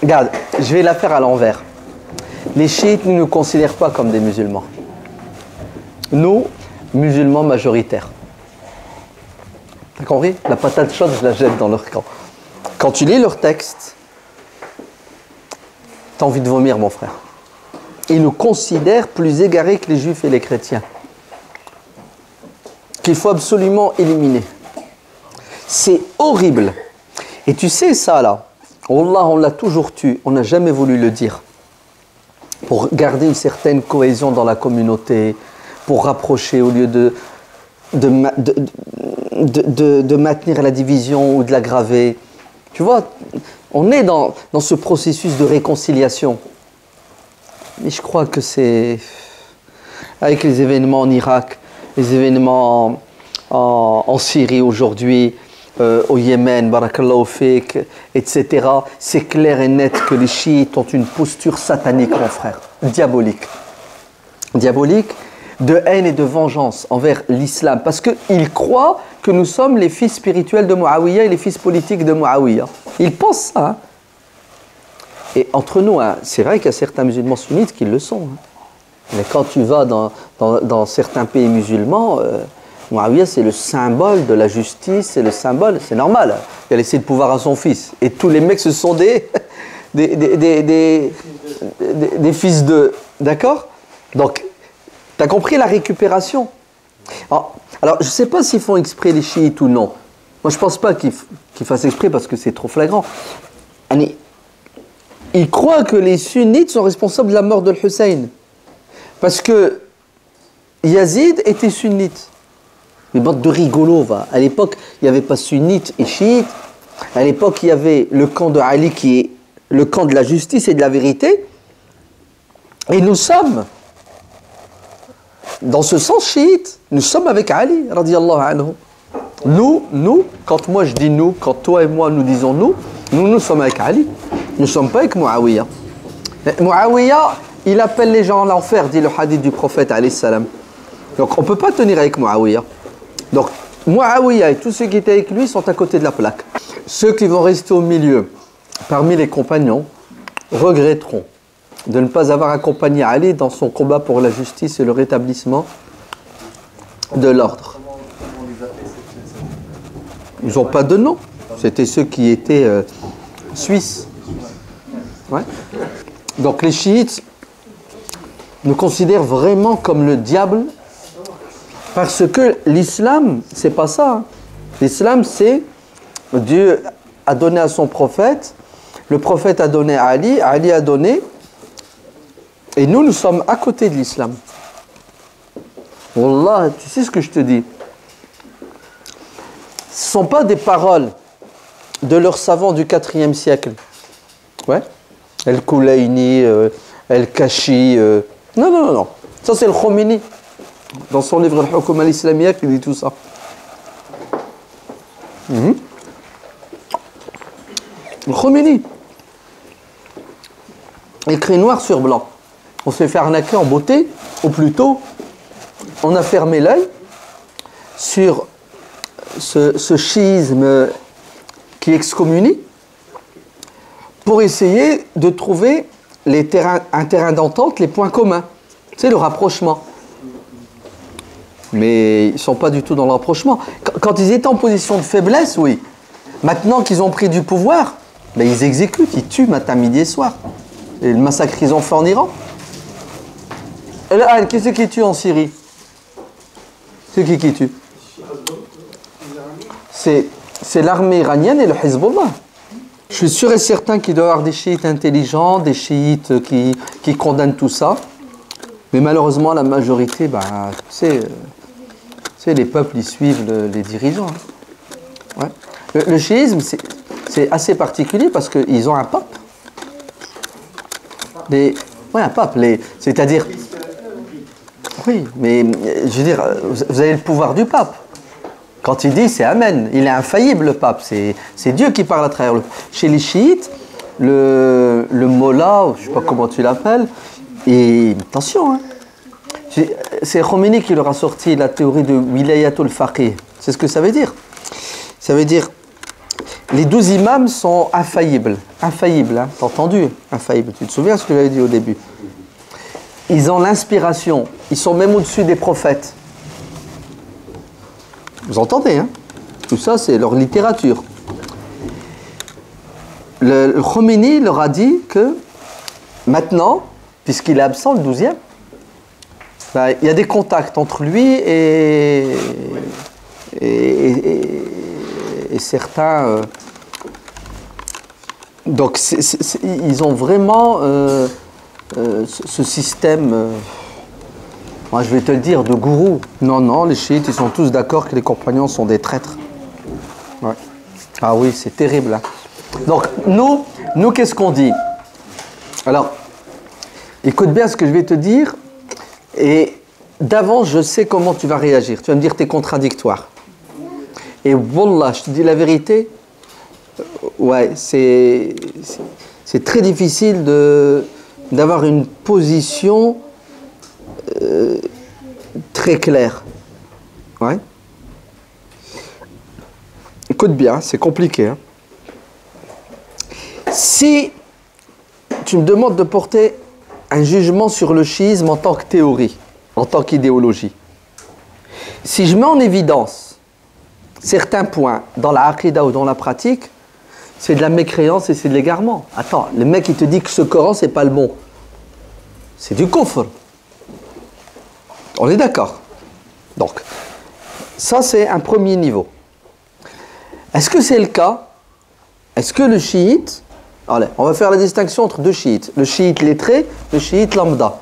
Regarde, je vais la faire à l'envers. Les chiites ne nous considèrent pas comme des musulmans. Nous, musulmans majoritaires. T'as compris? La patate chaude, je la jette dans leur camp. Quand tu lis leur texte, t'as envie de vomir, mon frère. Ils nous considèrent plus égarés que les juifs et les chrétiens. Qu'il faut absolument éliminer. C'est horrible. Et tu sais ça là, Wallah, on l'a toujours tué, on n'a jamais voulu le dire. Pour garder une certaine cohésion dans la communauté, pour rapprocher au lieu de maintenir la division ou de l'aggraver. Tu vois, on est dans ce processus de réconciliation. Mais je crois que c'est avec les événements en Irak, les événements en Syrie aujourd'hui, au Yémen, barakallahu fik, etc. C'est clair et net que les chiites ont une posture satanique, mon frère, diabolique. Diabolique, de haine et de vengeance envers l'islam. Parce qu'ils croient que nous sommes les fils spirituels de Muawiyah et les fils politiques de Muawiyah. Ils pensent ça. Hein. Et entre nous, hein, c'est vrai qu'il y a certains musulmans sunnites qui le sont. Hein. Mais quand tu vas dans certains pays musulmans, Muawiyah c'est le symbole de la justice, c'est le symbole, c'est normal. Il a laissé le pouvoir à son fils. Et tous les mecs, ce sont des fils de... D'accord? Donc, tu as compris la récupération? Alors je ne sais pas s'ils font exprès les chiites ou non. Moi, je ne pense pas qu'ils fassent exprès parce que c'est trop flagrant. Ils croient que les sunnites sont responsables de la mort de Hussein. Parce que Yazid était sunnite. Mais bande de rigolos, va. À l'époque, il n'y avait pas sunnite et chiite. À l'époque, il y avait le camp de Ali qui est le camp de la justice et de la vérité. Et nous sommes, dans ce sens chiite, nous sommes avec Ali, radiyallahu anhu. Nous, quand moi je dis nous, quand toi et moi nous disons nous sommes avec Ali. Nous ne sommes pas avec Muawiyah. Muawiyah, il appelle les gens à l'enfer, dit le hadith du prophète, alayhi salam. Donc on ne peut pas tenir avec Muawiyah. Donc Muawiyah et tous ceux qui étaient avec lui sont à côté de la plaque. Ceux qui vont rester au milieu, parmi les compagnons, regretteront de ne pas avoir accompagné Ali dans son combat pour la justice et le rétablissement de l'ordre. Ils n'ont pas de nom. C'était ceux qui étaient suisses. Ouais. Donc les chiites nous considèrent vraiment comme le diable parce que l'islam, c'est pas ça. Hein. L'islam, c'est Dieu a donné à son prophète, le prophète a donné à Ali, Ali a donné, et nous sommes à côté de l'islam. Wallah, tu sais ce que je te dis? Ce ne sont pas des paroles de leurs savants du 4e siècle. Ouais. El-Koulayni, El-Kashi. Non. Ça, c'est le Khomeini. Dans son livre Al-Hukm al-Islamiyya, qui dit tout ça. Le Khomeini. Écrit noir sur blanc. On s'est fait arnaquer en beauté, ou plutôt, on a fermé l'œil sur ce chiisme qui excommunie pour essayer de trouver un terrain d'entente, les points communs. C'est le rapprochement. Mais ils ne sont pas du tout dans le rapprochement. Quand ils étaient en position de faiblesse, oui. Maintenant qu'ils ont pris du pouvoir, ben ils exécutent, ils tuent matin, midi et soir. Et le massacre qu'ils ont fait en Iran. Et là, qui c'est qui tue en Syrie? C'est qui tue? C'est l'armée iranienne et le Hezbollah. Je suis sûr et certain qu'il doit y avoir des chiites intelligents, des chiites qui condamnent tout ça. Mais malheureusement, la majorité, tu sais, les peuples, ils suivent les dirigeants. Hein. Ouais. Le chiisme, c'est assez particulier parce qu'ils ont un pape. Un pape. C'est-à-dire... Oui, mais je veux dire, vous avez le pouvoir du pape. Quand il dit, c'est Amen. Il est infaillible, le pape. C'est Dieu qui parle à travers le pape. Chez les chiites, le mollah, je ne sais pas comment tu l'appelles, et attention, hein, c'est Khomeini qui leur a sorti la théorie de Wilayatul Faqih. C'est ce que ça veut dire. Ça veut dire, les 12 imams sont infaillibles. Infaillibles, hein, t'as entendu? Infaillibles. Tu te souviens ce que j'avais dit au début? Ils ont l'inspiration. Ils sont même au-dessus des prophètes. Vous entendez, hein? Tout ça, c'est leur littérature. Le Khomeini leur a dit que maintenant, puisqu'il est absent, le 12e, ben, il y a des contacts entre lui et certains. Donc, ils ont vraiment ce système, moi je vais te le dire, de gourou. Non, non, les chiites, ils sont tous d'accord que les compagnons sont des traîtres. Ouais. Ah oui, c'est terrible. Hein. Donc, nous qu'est-ce qu'on dit? Alors, écoute bien ce que je vais te dire. Et d'avance, je sais comment tu vas réagir. Tu vas me dire que tu es contradictoire. Et wallah, je te dis la vérité, ouais, c'est très difficile d'avoir une position très claire. Ouais. Écoute bien, c'est compliqué. Hein. Si tu me demandes de porter un jugement sur le chiisme en tant que théorie, en tant qu'idéologie, si je mets en évidence certains points dans la aqidah ou dans la pratique, c'est de la mécréance et c'est de l'égarement. Attends, le mec il te dit que ce Coran c'est pas le bon. C'est du kufr. On est d'accord. Donc, ça c'est un premier niveau. Est-ce que c'est le cas? Est-ce que le chiite... Allez, on va faire la distinction entre deux chiites. Le chiite lettré, le chiite lambda.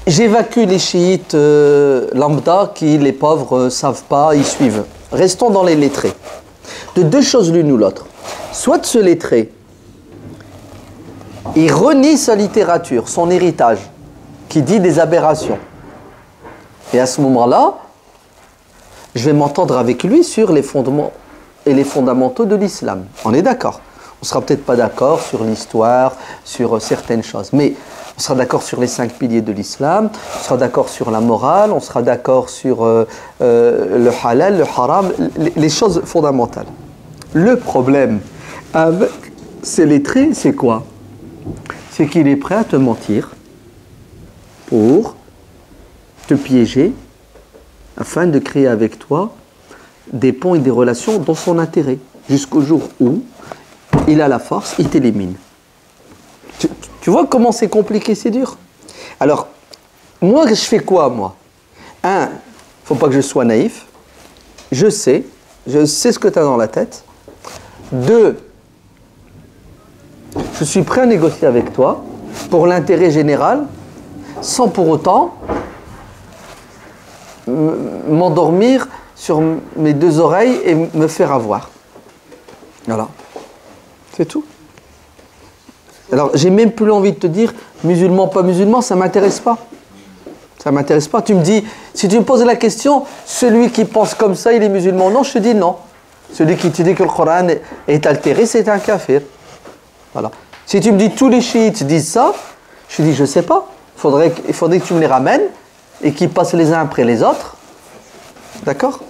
J'évacue les chiites lambda qui, les pauvres, ne savent pas, ils suivent. Restons dans les lettrés. De deux choses l'une ou l'autre. Soit ce lettré, il renie sa littérature, son héritage, qui dit des aberrations. Et à ce moment-là, je vais m'entendre avec lui sur les fondements et les fondamentaux de l'islam. On est d'accord. On ne sera peut-être pas d'accord sur l'histoire, sur certaines choses, mais on sera d'accord sur les 5 piliers de l'islam, on sera d'accord sur la morale, on sera d'accord sur le halal, le haram, les choses fondamentales. Le problème avec ces lettrés, c'est quoi? C'est qu'il est prêt à te mentir pour te piéger afin de créer avec toi des ponts et des relations dans son intérêt, jusqu'au jour où il a la force, il t'élimine. Tu vois comment c'est compliqué, c'est dur? Alors, moi, je fais quoi, moi? Un, il ne faut pas que je sois naïf. Je sais ce que tu as dans la tête. Deux, je suis prêt à négocier avec toi pour l'intérêt général, sans pour autant m'endormir sur mes deux oreilles et me faire avoir. Voilà. C'est tout. Alors, j'ai même plus envie de te dire musulman, pas musulman, ça ne m'intéresse pas. Ça ne m'intéresse pas. Tu me dis, si tu me poses la question, celui qui pense comme ça, il est musulman. Non, je te dis non. Celui qui te dit que le Coran est altéré, c'est un kafir. Voilà. Si tu me dis tous les chiites disent ça, je te dis, je ne sais pas. Il faudrait que tu me les ramènes et qu'ils passent les uns après les autres. D'accord?